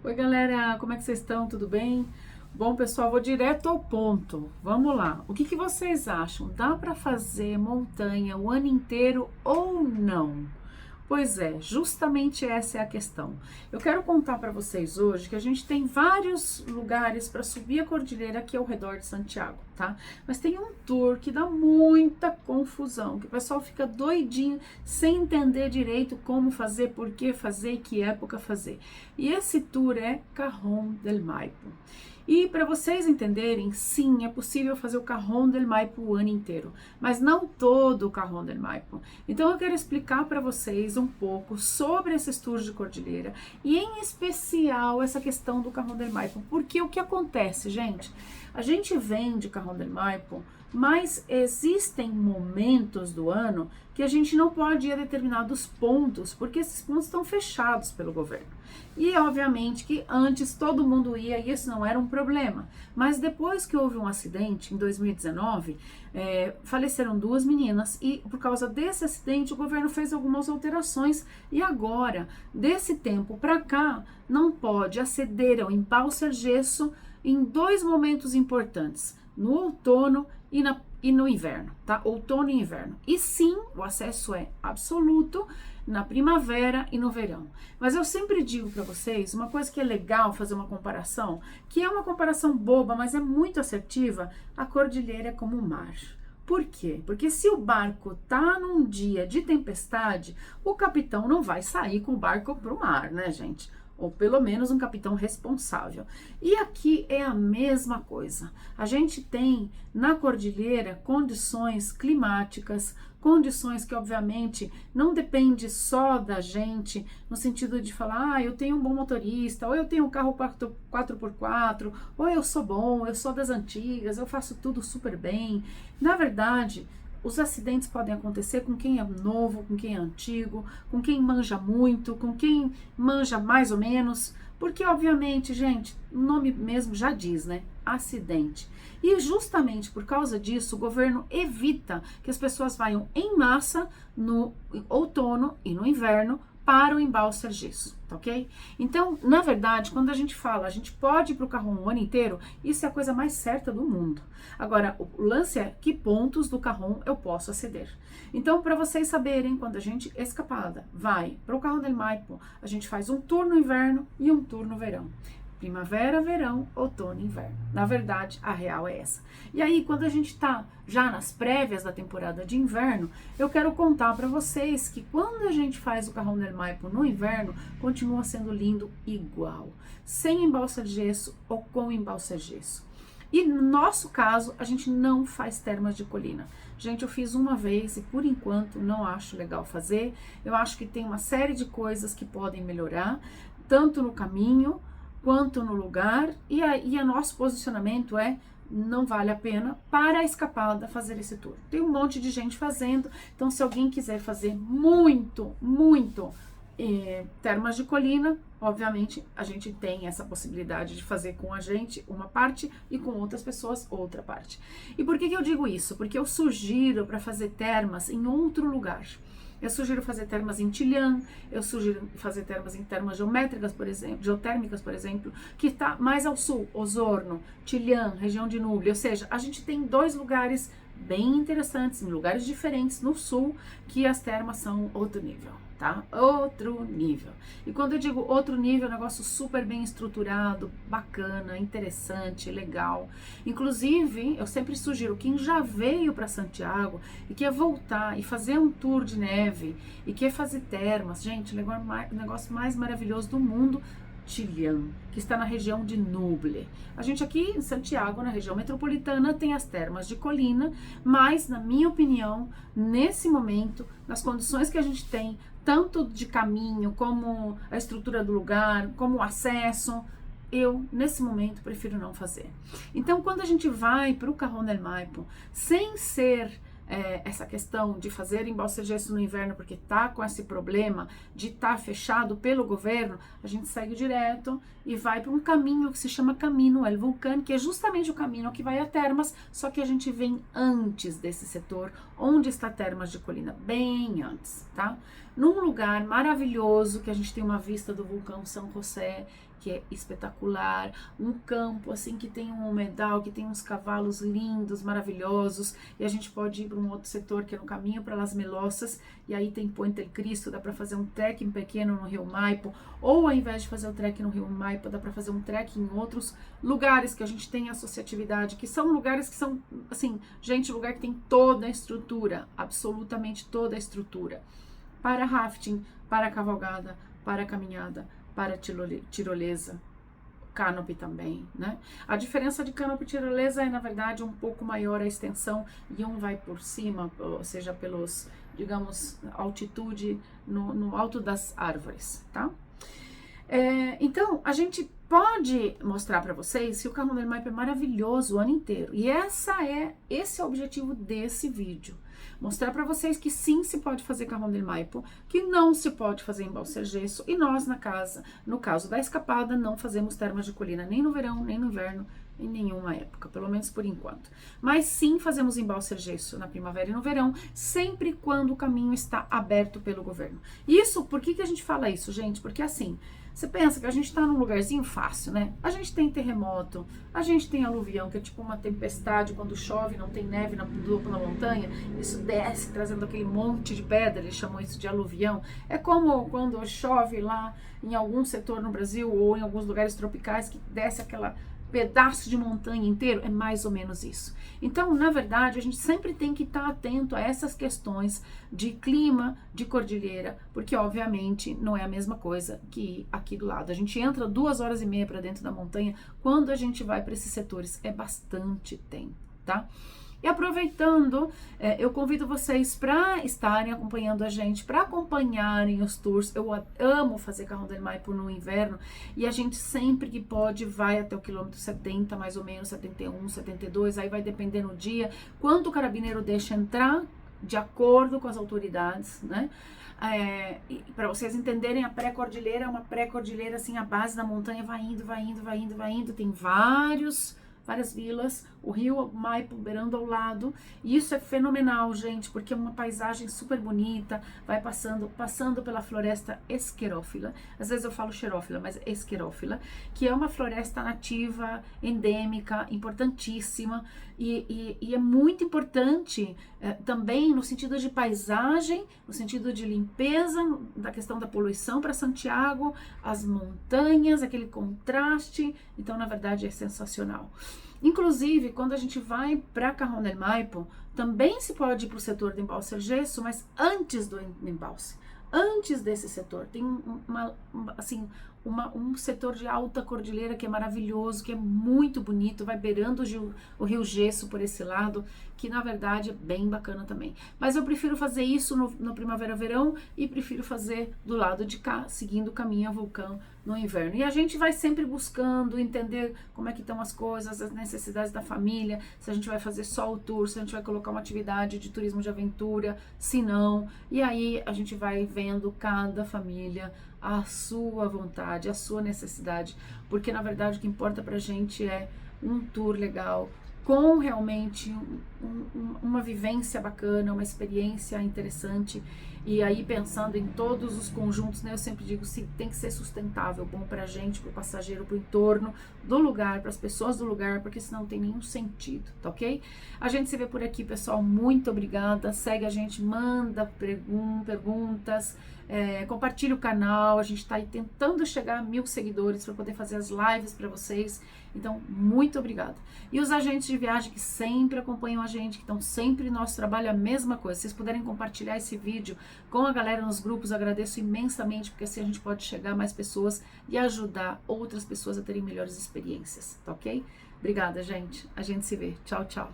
Oi, galera, como é que vocês estão? Tudo bem? Bom, pessoal, vou direto ao ponto. Vamos lá. O que vocês acham? Dá para fazer montanha o ano inteiro ou não? Pois é, justamente essa é a questão. Eu quero contar para vocês hoje que a gente tem vários lugares para subir a cordilheira aqui ao redor de Santiago, tá? Mas tem um tour que dá muita confusão, que o pessoal fica doidinho, sem entender direito como fazer, por que fazer e que época fazer. E esse tour é Cajón del Maipo. E para vocês entenderem, sim, é possível fazer o Cajón del Maipo o ano inteiro, mas não todo o Cajón del Maipo. Então eu quero explicar para vocês um pouco sobre esses tours de cordilheira e em especial essa questão do Cajón del Maipo, porque o que acontece, gente? A gente vem de Cajón del Maipo, mas existem momentos do ano que a gente não pode ir a determinados pontos, porque esses pontos estão fechados pelo governo. E obviamente que antes todo mundo ia e isso não era um problema. Mas depois que houve um acidente, em 2019, faleceram 2 meninas e por causa desse acidente o governo fez algumas alterações e agora, desse tempo para cá, não pode aceder ao Embalse Argesso em 2 momentos importantes, no outono e no inverno, tá? Outono e inverno. E sim, o acesso é absoluto na primavera e no verão. Mas eu sempre digo para vocês, uma coisa que é legal fazer uma comparação, que é uma comparação boba, mas é muito assertiva, a cordilheira é como o mar. Por quê? Porque se o barco tá num dia de tempestade, o capitão não vai sair com o barco pro mar, né, gente? Ou pelo menos um capitão responsável. E aqui é a mesma coisa. A gente tem na cordilheira condições climáticas, condições que obviamente não depende só da gente, no sentido de falar, eu tenho um bom motorista, ou eu tenho um carro 4x4, ou eu sou bom, eu sou das antigas, eu faço tudo super bem. Na verdade, os acidentes podem acontecer com quem é novo, com quem é antigo, com quem manja muito, com quem manja mais ou menos, porque obviamente, gente, o nome mesmo já diz, né? Acidente. E justamente por causa disso, o governo evita que as pessoas vayam em massa no outono e no inverno para o Embalse Argesso, tá ok? Então, na verdade, quando a gente fala, a gente pode ir para o Cajón o ano inteiro, isso é a coisa mais certa do mundo. Agora, o lance é que pontos do Cajón eu posso aceder. Então, para vocês saberem, quando a gente escapada vai para o Cajón del Maipo, a gente faz um tour no inverno e um tour no verão. Primavera, verão, outono e inverno. Na verdade, a real é essa. E aí, quando a gente tá já nas prévias da temporada de inverno, eu quero contar para vocês que quando a gente faz o Cajón del Maipo no inverno, continua sendo lindo igual. Sem embalse de gesso ou com embalse de gesso. E no nosso caso, a gente não faz termas de colina. Gente, eu fiz uma vez e por enquanto não acho legal fazer. Eu acho que tem uma série de coisas que podem melhorar, tanto no caminho quanto no lugar, e a nosso posicionamento é não vale a pena para a escapada fazer esse tour. Tem um monte de gente fazendo, então se alguém quiser fazer muito termas de colina, obviamente a gente tem essa possibilidade de fazer com a gente uma parte e com outras pessoas outra parte. E por que eu digo isso? Porque eu sugiro para fazer termas em outro lugar. Eu sugiro fazer termas em Chillán, eu sugiro fazer termas em termas geométricas, por exemplo, geotérmicas, por exemplo, que está mais ao sul, Osorno, Chillán, região de Núbia. Ou seja, a gente tem 2 lugares bem interessantes, em lugares diferentes no sul, que as termas são outro nível, tá? Outro nível. E quando eu digo outro nível, é um negócio super bem estruturado, bacana, interessante, legal. Inclusive, eu sempre sugiro quem já veio para Santiago e quer voltar e fazer um tour de neve e quer fazer termas, gente, o negócio mais maravilhoso do mundo, Chillán, que está na região de Núbile. A gente aqui em Santiago, na região metropolitana, tem as termas de colina, mas, na minha opinião, nesse momento, nas condições que a gente tem, tanto de caminho, como a estrutura do lugar, como o acesso, eu, nesse momento, prefiro não fazer. Então, quando a gente vai para o Cajón del Maipo, sem ser essa questão de fazer embalse de gesso no inverno porque tá com esse problema de estar fechado pelo governo, a gente segue direto e vai para um caminho que se chama Camino El Volcán, que é justamente o caminho que vai a Termas, só que a gente vem antes desse setor Onde está Termas de Colina? Bem antes, tá? Num lugar maravilhoso, que a gente tem uma vista do vulcão São José, que é espetacular, um campo assim que tem um humedal, que tem uns cavalos lindos, maravilhosos, e a gente pode ir para um outro setor que é no caminho para Las Melosas, e aí tem Puente el Cristo, dá para fazer um trekking pequeno no Rio Maipo, ou ao invés de fazer o trekking no Rio Maipo, dá para fazer um trekking em outros lugares que a gente tem associatividade, que são lugares que são, assim, gente, lugar que tem toda a estrutura, absolutamente toda a estrutura, para rafting, para cavalgada, para caminhada, para tirolesa, canopy também, né? A diferença de canopy e tirolesa é, na verdade, um pouco maior a extensão, e um vai por cima, ou seja, pelos, digamos, altitude no alto das árvores, tá? Então, a gente pode mostrar para vocês que o Cajón del Maipo é maravilhoso o ano inteiro, e esse é o objetivo desse vídeo. Mostrar para vocês que sim se pode fazer Cajón del Maipo, que não se pode fazer embalse Sergesso, e nós na casa, no caso da escapada, não fazemos Termas de Colina nem no verão, nem no inverno, em nenhuma época, pelo menos por enquanto. Mas sim fazemos embalse Sergesso na primavera e no verão, sempre quando o caminho está aberto pelo governo. Isso, por que a gente fala isso, gente? Porque assim, você pensa que a gente está num lugarzinho fácil, né? A gente tem terremoto, a gente tem aluvião, que é tipo uma tempestade, quando chove, não tem neve na montanha, isso desce trazendo aquele monte de pedra, eles chamam isso de aluvião. É como quando chove lá em algum setor no Brasil ou em alguns lugares tropicais, que desce aquela pedaço de montanha inteiro, é mais ou menos isso. Então, na verdade, a gente sempre tem que estar atento a essas questões de clima, de cordilheira, porque obviamente não é a mesma coisa que aqui do lado. A gente entra 2h30 para dentro da montanha, quando a gente vai para esses setores é bastante tempo, tá? E aproveitando, eu convido vocês para estarem acompanhando a gente, para acompanharem os tours. Eu amo fazer Cajón del Maipo no inverno, e a gente sempre que pode vai até o quilômetro 70, mais ou menos, 71, 72, aí vai depender no dia, quanto o carabineiro deixa entrar, de acordo com as autoridades, né? Para vocês entenderem, a pré-cordilheira é uma pré-cordilheira assim, a base da montanha vai indo, vai indo, vai indo, vai indo, tem várias vilas, o rio Maipo beirando ao lado, e isso é fenomenal, gente, porque é uma paisagem super bonita, vai passando pela floresta esquerófila, às vezes eu falo xerófila, mas é esquerófila, que é uma floresta nativa, endêmica, importantíssima, e é muito importante também no sentido de paisagem, no sentido de limpeza, da questão da poluição para Santiago, as montanhas, aquele contraste, então na verdade é sensacional. Inclusive, quando a gente vai para Cajón del Maipo, também se pode ir para o setor de embalse Sergesso, mas antes do embalse, antes desse setor, tem um setor de alta cordilheira que é maravilhoso, que é muito bonito, vai beirando o Rio Gesso por esse lado, que na verdade é bem bacana também. Mas eu prefiro fazer isso no primavera-verão e prefiro fazer do lado de cá, seguindo o caminho a vulcão no inverno. E a gente vai sempre buscando entender como é que estão as coisas, as necessidades da família, se a gente vai fazer só o tour, se a gente vai colocar uma atividade de turismo de aventura, se não. E aí a gente vai vendo cada família a sua vontade, a sua necessidade, porque na verdade o que importa pra gente é um tour legal, com realmente uma vivência bacana, uma experiência interessante, e aí pensando em todos os conjuntos, né, eu sempre digo, sim, tem que ser sustentável, bom pra gente, pro passageiro, pro entorno do lugar, para as pessoas do lugar, porque senão não tem nenhum sentido, tá ok? A gente se vê por aqui, pessoal, muito obrigada, segue a gente, manda perguntas, compartilha o canal, a gente está aí tentando chegar a 1000 seguidores para poder fazer as lives para vocês, então muito obrigada. E os agentes de viagem que sempre acompanham a gente, que estão sempre no nosso trabalho, a mesma coisa, se vocês puderem compartilhar esse vídeo com a galera nos grupos, agradeço imensamente, porque assim a gente pode chegar a mais pessoas e ajudar outras pessoas a terem melhores experiências, tá ok? Obrigada, gente, a gente se vê, tchau, tchau.